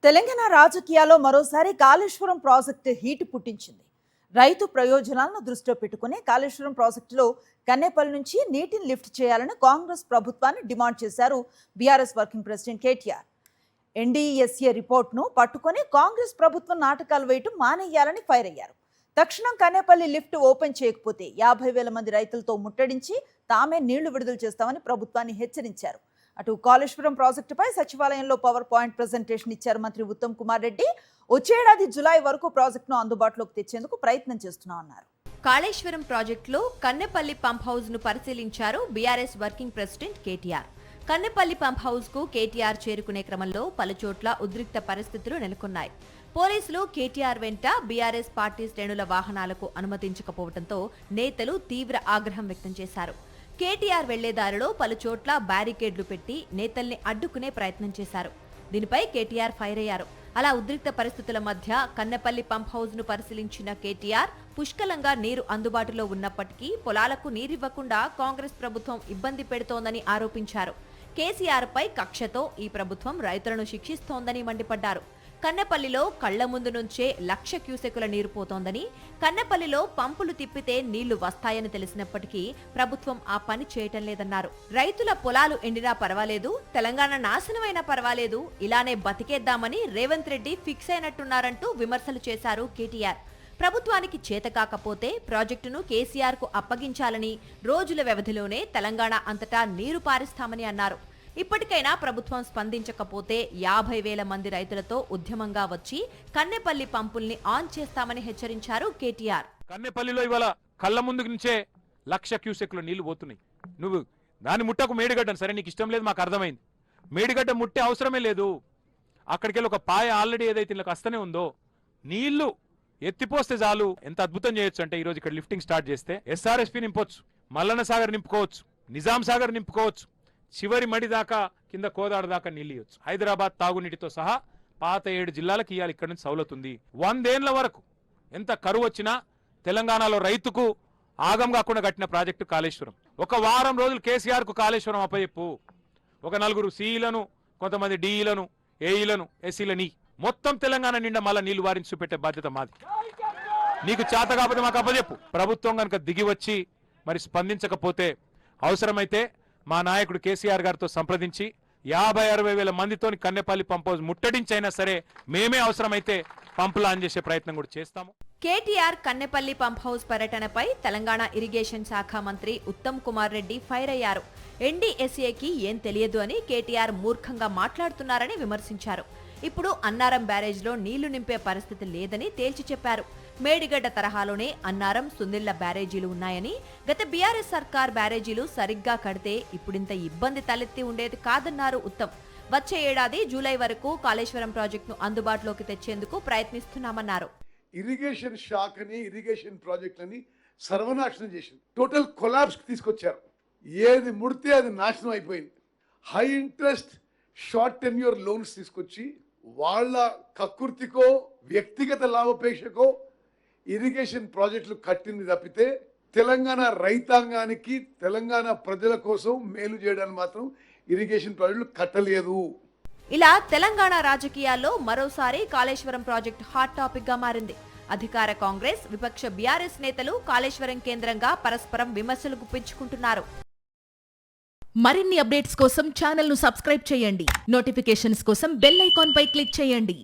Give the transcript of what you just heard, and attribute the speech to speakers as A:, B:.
A: తెలంగాణ రాజకీయాల్లో మరోసారి Kaleshwaram project heat పుట్టించింది. రైతు ప్రయోజనాలను దృష్టిలో పెట్టుకుని కాళేశ్వరం ప్రాజెక్టులో కన్నేపల్లి నుంచి నీటిని లిఫ్ట్ చేయాలని కాంగ్రెస్ ప్రభుత్వాన్ని డిమాండ్ చేశారు BRS working president KTR. NDSA రిపోర్ట్ను పట్టుకొని కాంగ్రెస్ ప్రభుత్వం నాటకాలు వేయటం మానేయాలని ఫైర్ అయ్యారు. తక్షణం కన్నేపల్లి లిఫ్ట్ ఓపెన్ చేయకపోతే 50,000 మంది రైతులతో ముట్టడించి తామే నీళ్లు విడుదల చేస్తామని ప్రభుత్వాన్ని హెచ్చరించారు. అటు కాళేశ్వరం ప్రాజెక్టుపై సచివాలయంలో పవర్ పాయింట్ ప్రెజెంటేషన్ ఇచ్చారు మంత్రి ఉత్తమ్ కుమార్ రెడ్డి. వచ్చే ఏడాది జులై వరకు ప్రాజెక్టును అందుబాటులోకి తెచ్చేందుకు ప్రయత్నం చేస్తున్నామన్నారు.
B: కాళేశ్వరం ప్రాజెక్టులో కన్నెపల్లి పంప్ హౌస్ ను పరిశీలించారు BRS working president KTR. Kannepalli pump house కు కేటీఆర్ చేరుకునే క్రమంలో పలుచోట్ల ఉద్రిక్త పరిస్థితులు నెలకొన్నాయి. పోలీసులు కేటీఆర్ వెంట బీఆర్ఎస్ పార్టీ శ్రేణుల వాహనాలకు అనుమతించకపోవడంతో నేతలు తీవ్ర ఆగ్రహం వ్యక్తం చేశారు. కేటీఆర్ వెళ్లేదారిలో పలుచోట్ల బ్యారికేడ్లు పెట్టి నేతల్ని అడ్డుకునే ప్రయత్నం చేశారు. దీనిపై కేటీఆర్ ఫైర్ అయ్యారు. అలా ఉద్రిక్త పరిస్థితుల మధ్య కన్నెపల్లి పంప్ హౌస్ ను పరిశీలించిన కేటీఆర్ పుష్కలంగా నీరు అందుబాటులో ఉన్నప్పటికీ పొలాలకు నీరివ్వకుండా కాంగ్రెస్ ప్రభుత్వం ఇబ్బంది పెడుతోందని ఆరోపించారు. కేసీఆర్ పై కక్షతో ఈ ప్రభుత్వం రైతులను శిక్షిస్తోందని మండిపడ్డారు. కన్నెపల్లిలో కళ్ల ముందు నుంచే 1,00,000 క్యూసెక్కుల నీరు పోతోందని, కన్నెపల్లిలో పంపులు తిప్పితే నీళ్లు వస్తాయని తెలిసినప్పటికీ ప్రభుత్వం ఆ పని చేయటం లేదన్నారు. రైతుల పొలాలు ఎండినా పర్వాలేదు, తెలంగాణ నాశనమైనా పర్వాలేదు, ఇలానే బతికేద్దామని రేవంత్ రెడ్డి ఫిక్స్ అయినట్టున్నారంటూ విమర్శలు చేశారు కేటీఆర్. ప్రభుత్వానికి చేతకాకపోతే ప్రాజెక్టును కేసీఆర్ కు అప్పగించాలని, రోజుల వ్యవధిలోనే తెలంగాణ అంతటా నీరు పారిస్తామని అన్నారు. ఇప్పటికైనా ప్రభుత్వం స్పందించకపోతే 50,000 మంది రైతులతో ఉద్యమంగా వచ్చి కన్నెపల్లి పంపుల్ని ఆన్ చేస్తామని హెచ్చరించారు కేటీఆర్.
C: కన్నెపల్లిలో ఇవాళ కళ్ళ ముందు నుంచే 1,00,000 క్యూసెక్ల నీళ్లు పోతున్నాయి. నువ్వు దాని ముట్టకు మేడిగడ్డను, సరే నీకు ఇష్టం లేదు, మాకు అర్థమైంది. మేడిగడ్డ ముట్టే అవసరమే లేదు. అక్కడికి వెళ్ళి ఒక పాయ ఆల్రెడీ ఏదైతే ఇలా వస్తూనే ఉందో నీళ్లు ఎత్తిపోస్తే చాలు. ఎంత అద్భుతం చేయొచ్చు అంటే ఈరోజు ఇక్కడ లిఫ్టింగ్ స్టార్ట్ చేస్తే ఎస్ఆర్ఎస్పీ నింపొచ్చు, మల్లన్న సాగర్ నింపుకోవచ్చు, నిజాం సాగర్ నింపుకోవచ్చు, చివరి మడి దాకా కింద కోదాడ దాకా నీళ్ళు ఇవ్వచ్చు. హైదరాబాద్ తాగునీటితో సహా పాత 7 జిల్లాలకు ఇవ్వాలి. ఇక్కడ నుంచి సౌలతుంది. 100 ఏళ్ల వరకు ఎంత కరువు వచ్చినా తెలంగాణలో రైతుకు ఆగం కాకుండా కట్టిన ప్రాజెక్టు కాళేశ్వరం. ఒక వారం రోజులు కేసీఆర్ కు కాళేశ్వరం అప్పచెప్పు, ఒక 4 సిఈలను, కొంతమంది డిఈలను, ఏఈలను, ఎస్సీలని మొత్తం తెలంగాణ నిండా మళ్ళా నీళ్లు వారించి చూపెట్టే బాధ్యత మాది. నీకు చేత కాకపోతే మాకు అప్పచెప్పు. ప్రభుత్వం కనుక దిగి వచ్చి మరి స్పందించకపోతే అవసరమైతే మా నాయకుడు కేసీఆర్ గారితో సంప్రదించి 50,000-60,000 మందితో కన్నెపల్లి పంప్ హౌస్ ముట్టడించైనా సరే మేమే అవసరమైతే పంపులు ఆన్ చేసే ప్రయత్నం కూడా చేస్తాము.
B: కేటీఆర్ కన్నెపల్లి పంప్ హౌస్ పర్యటనపై తెలంగాణ ఇరిగేషన్ శాఖ మంత్రి ఉత్తమ్ కుమార్ రెడ్డి ఫైర్ అయ్యారు. ఎన్డీఎస్ఏకి ఏం తెలియదు అని కేటీఆర్ మూర్ఖంగా మాట్లాడుతున్నారని విమర్శించారు. ఇప్పుడు అన్నారం బ్యారేజ్లో నీళ్లు నింపే పరిస్థితి లేదని తేల్చి చెప్పారు. మేడిగడ్డ తరహాలోనే అన్నారం, సుందిళ్ల బ్యారేజీలు ఉన్నాయని, గత బీఆర్ఎస్ సర్కార్ బ్యారేజీలు సరిగ్గా కడితే ఇప్పుడింత ఇబ్బంది తలెత్తి ఉండేది కాదన్నారు ఉత్తమ్. వచ్చే ఏడాది జూలై వరకు కాళేశ్వరం ప్రాజెక్టును అందుబాటులోకి తెచ్చేందుకు ప్రయత్నిస్తున్నామన్నారు.
D: ఇరిగేషన్ శాఖని, ఇరిగేషన్ ప్రాజెక్టులని సర్వనాశనం చేసింది. టోటల్ కొలాప్స్ తీసుకొచ్చారు. ఏది ముడితే అది నాశనం అయిపోయింది. High interest short tenure loans తీసుకొచ్చి వాళ్ళ కక్కుర్తికో వ్యక్తిగత లాభాపేక్షకో ఇరిగేషన్ ప్రాజెక్టులు కట్టింది తప్పితే తెలంగాణ రైతాంగానికి, తెలంగాణ ప్రజల కోసం మేలు చేయడానికి మాత్రం ఇరిగేషన్ ప్రాజెక్టులు కట్టలేదు.
B: ఇలా తెలంగాణ రాజకీయాల్లో మరోసారి కాళేశ్వరం ప్రాజెక్టు హాట్ టాపిక్ గా మారింది. అధికార కాంగ్రెస్, విపక్ష బీఆర్ఎస్ నేతలు కాళేశ్వరం కేంద్రంగా పరస్పరం విమర్శలు గుప్పించుకుంటున్నారు.
E: మరిన్ని అప్డేట్స్ కోసం ఛానల్ ను సబ్స్క్రైబ్ చేయండి. నోటిఫికేషన్స్ కోసం బెల్ ఐకాన్ పై క్లిక్ చేయండి.